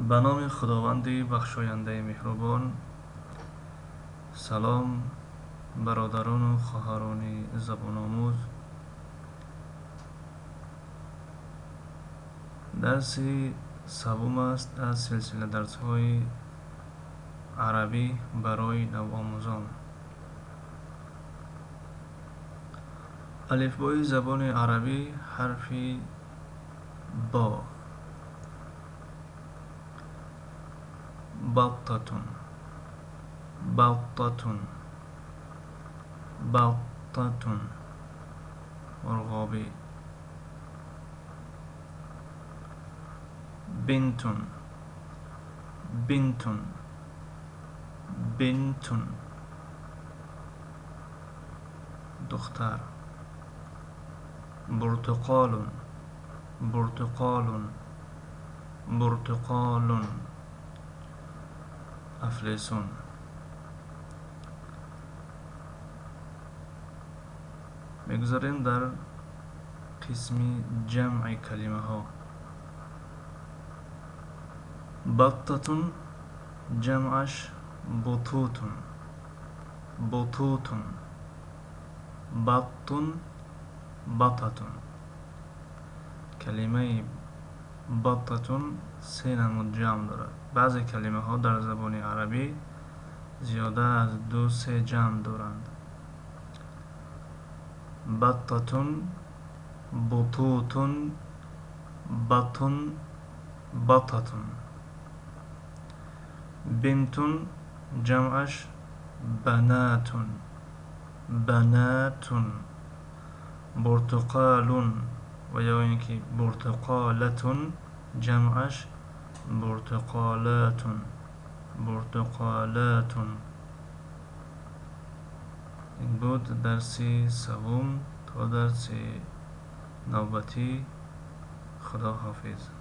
به نام خداوند بخشاینده مهربان. سلام برادران و خواهران زبان آموز. درس سوم است از سلسله درس های عربی برای نوآموزان. الفبای زبان عربی حرف با. بطة بطة بطة مرغابی. بنت بنت بنت دختر. برتقال برتقال برتقال افلیسون. میگذاریم در قسم جمع کلمه ها. بطة جمعش بطوط بطوط. بط بطة. کلمه بطة سه نمود جمع دارد. بعضی کلمه ها در زبان عربی زیاده از 2-3 جمع دارند. بطة بطوط بطن بطة. بنت جمعش بنات بنات. برتقال و یا اینکه برتقالة جمعش برتقالات برتقالات. این بود درس سوم. تا درس نوبتی، خدا حافظ.